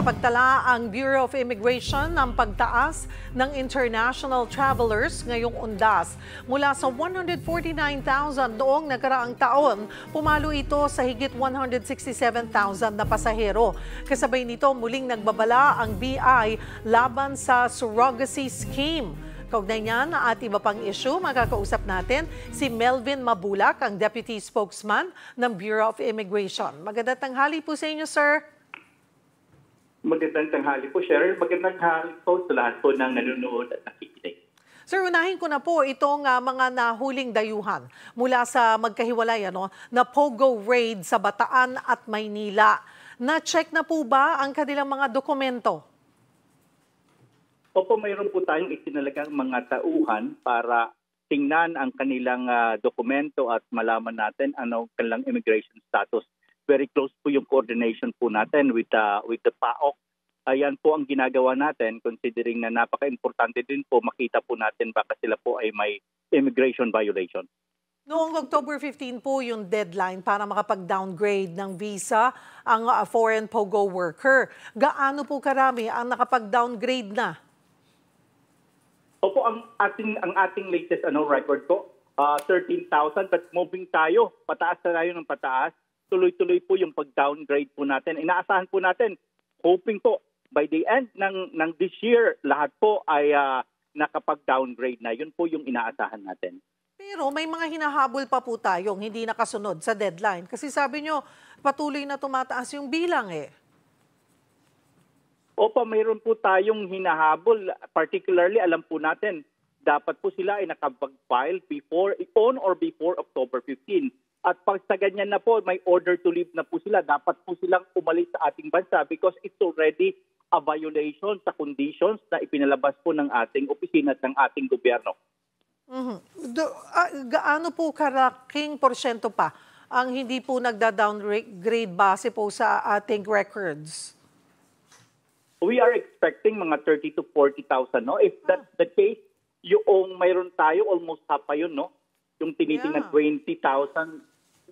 Nakapagtala ang Bureau of Immigration ng pagtaas ng international travelers ngayong undas. Mula sa 149,000 noong nakaraang taon, pumalo ito sa higit 167,000 na pasahero. Kasabay nito, muling nagbabala ang BI laban sa surrogacy scheme. Kaugnay niyan at iba pang issue, makakausap natin si Melvin Mabulak, ang Deputy Spokesman ng Bureau of Immigration. Magandang tanghali po sa inyo, sir. Magandang tanghali po, Cheryl. Magandang tanghali po sa lahat po ng nanonood at nakikinig. Sir, unahin ko na po itong mga nahuling dayuhan mula sa magkahiwalay na POGO raid sa Bataan at Maynila. Na-check na po ba ang kanilang mga dokumento? Opo, mayroon po tayong itinalagang mga tauhan para tingnan ang kanilang dokumento at malaman natin ano kanilang immigration status. Very close po yung coordination po natin with the PAOK. Ayan po ang ginagawa natin considering na napaka-importante din po makita po natin baka sila po ay may immigration violation. Noong October 15 po yung deadline para makapag-downgrade ng visa ang foreign POGO worker. Gaano po karami ang nakapag-downgrade na? Opo, ang ating latest record po, 13,000, but moving tayo, pataas na tayo ng pataas. Tuloy-tuloy po yung pag-downgrade po natin. Inaasahan po natin, hoping po, by the end ng this year, lahat po ay nakapag-downgrade na. Yun po yung inaasahan natin. Pero may mga hinahabol pa po tayong hindi nakasunod sa deadline. Kasi sabi nyo, patuloy na tumataas yung bilang eh. Opo, mayroon po tayong hinahabol. Particularly, alam po natin, dapat po sila ay nakapag-file on or before October 15. At pag sa ganyan na po, may order to leave na po sila. Dapat po silang umalis sa ating bansa because it's already a violation sa conditions na ipinalabas po ng ating opisina at ng ating gobyerno. Gaano po karaking porsyento pa ang hindi po nagda-downgrade base po sa ating records? We are expecting mga 30 to 40,000. No? If that's the case, yung mayroon tayo, almost half pa yun, no? Yung tinitingnan 20,000.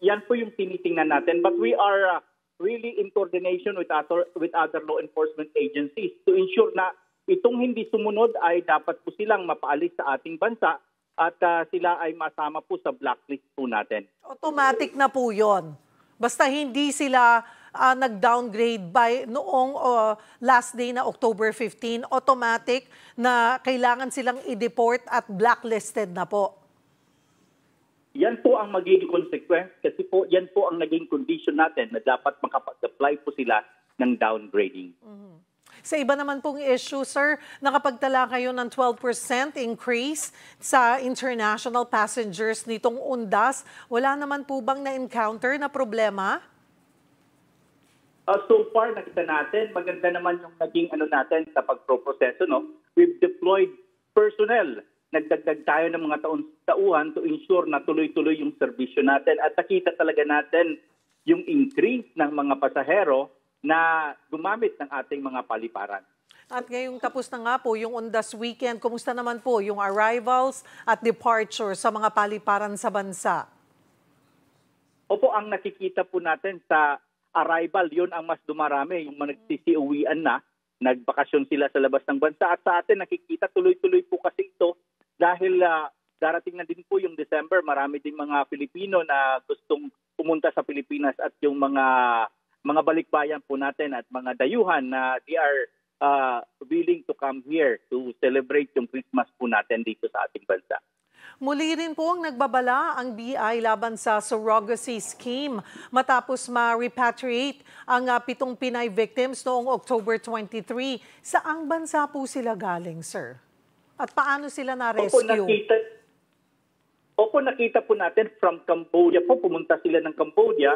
Yan po yung tinitingnan natin. But we are really in coordination with other law enforcement agencies to ensure na itong hindi sumunod ay dapat po silang mapaalis sa ating bansa at sila ay masama po sa blacklist po natin. Automatic na po yun. Basta hindi sila nag-downgrade by noong last day na October 15, automatic na kailangan silang i-deport at blacklisted na po. Yan po ang magiging consequence kasi po yan po ang naging condition natin na dapat makapag-apply po sila ng downgrading. Sa iba naman pong issue, sir, nakapagtala kayo ng 12% increase sa international passengers nitong undas. Wala naman po bang na-encounter na problema? So far, nakita natin, maganda naman yung naging natin sa pagproproseso. No? We've deployed personnel. Nagdagdag tayo ng mga tauhan to ensure na tuloy-tuloy yung serbisyo natin. At nakita talaga natin yung increase ng mga pasahero na gumamit ng ating mga paliparan. At ngayong tapos na nga po yung undas weekend, kumusta naman po yung arrivals at departure sa mga paliparan sa bansa? Opo, ang nakikita po natin sa arrival, yun ang mas dumarami, yung mga nagsisiuwian na, nagbakasyon sila sa labas ng bansa. At sa atin nakikita tuloy-tuloy po kasi ito dahil darating na din po yung December, marami din mga Pilipino na gustong pumunta sa Pilipinas at yung mga balikbayan po natin at mga dayuhan na they are willing to come here to celebrate yung Christmas po natin dito sa ating bansa. Muli rin po ang nagbabala ang BI laban sa surrogacy scheme matapos ma-repatriate ang 7 Pinay victims noong October 23. Saang bansa po sila galing, sir? At paano sila na-rescue? Opo, nakita po natin from Cambodia po. Pumunta sila ng Cambodia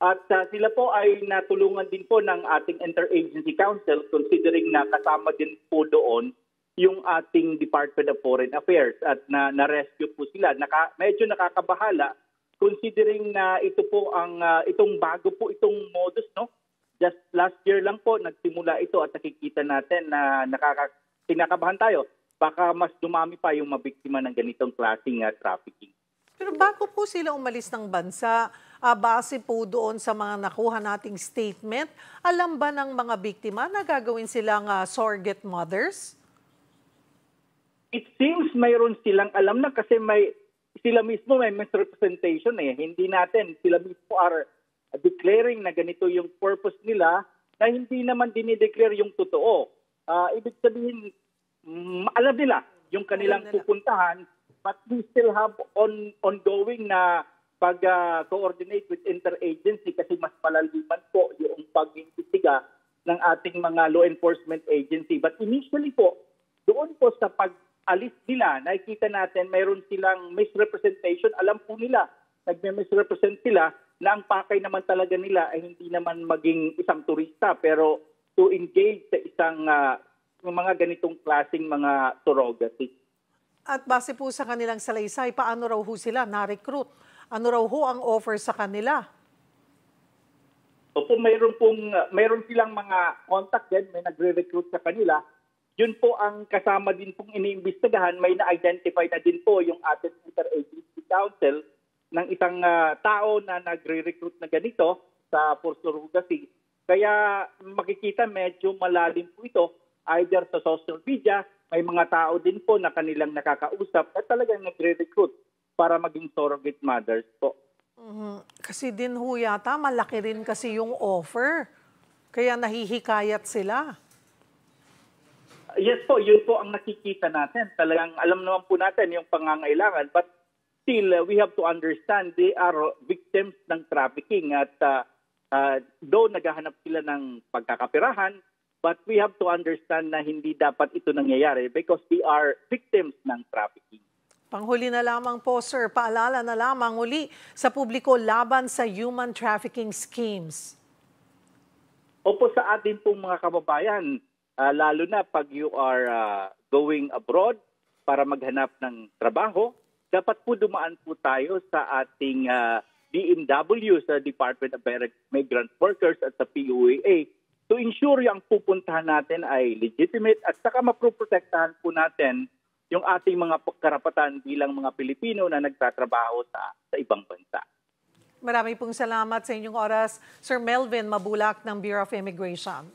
at sila po ay natulungan din po ng ating Interagency Council considering na kasama din po doon yung ating Department of Foreign Affairs at na-rescue po sila. Medyo nakakabahala considering na ito po itong bago po itong modus, no? Just last year lang po nagsimula ito at nakikita natin na kinakabahan tayo. Baka mas dumami pa yung mabiktima ng ganitong klaseng trafficking. Pero bago po sila umalis ng bansa, Base po doon sa mga nakuha nating statement, alam ba ng mga biktima na gagawin silang surrogate mothers? It seems mayroon silang alam na kasi sila mismo may misrepresentation eh. Hindi natin, sila mismo are declaring na ganito yung purpose nila na hindi naman dinideclare yung totoo. Ibig sabihin, alam nila yung kanilang pupuntahan, but we still have ongoing na pag-coordinate with interagency kasi mas palaliman po yung pag-imbestiga ng ating mga law enforcement agency. But initially po, doon po sa pag-alis nila, nakikita natin mayroon silang misrepresentation. Alam po nila, nagme-misrepresent sila na ang pakay naman talaga nila ay hindi naman maging isang turista pero to engage sa isang mga ganitong klaseng mga surrogacy. At base po sa kanilang salaysay, paano raw ho sila na-recruit? Ano raw ho ang offer sa kanila? Opo, mayroon silang mga contact din, may nagre-recruit sa kanila. Yun po ang kasama din pong iniimbestigahan, may na-identify na din po yung ating Interagency Council ng isang tao na nagre-recruit na ganito sa for surrogacy. Kaya makikita medyo malalim po ito either sa social media, may mga tao din po na kanilang nakakausap at talagang nagre-recruit para maging surrogate mothers po. Kasi din ho yata, malaki rin kasi yung offer. Kaya nahihikayat sila. Yes po, yun po ang nakikita natin. Talagang alam naman po natin yung pangangailangan but still we have to understand they are victims ng trafficking at though naghahanap sila ng pagkakapirahan, but we have to understand na hindi dapat ito nangyayari because they are victims ng trafficking. Panghuli na lamang po, sir, paalala na lamang muli sa publiko laban sa human trafficking schemes. Opo, sa atin pong mga kababayan, lalo na pag you are going abroad para maghanap ng trabaho, dapat po dumaan po tayo sa ating DMW, sa Department of Migrant Workers at sa PUAA to ensure yung pupuntahan natin ay legitimate at saka maproprotektahan po natin yung ating mga karapatan bilang mga Pilipino na nagtatrabaho sa ibang bansa. Marami pong salamat sa inyong oras, Sir Melvin Mabulak ng Bureau of Immigration.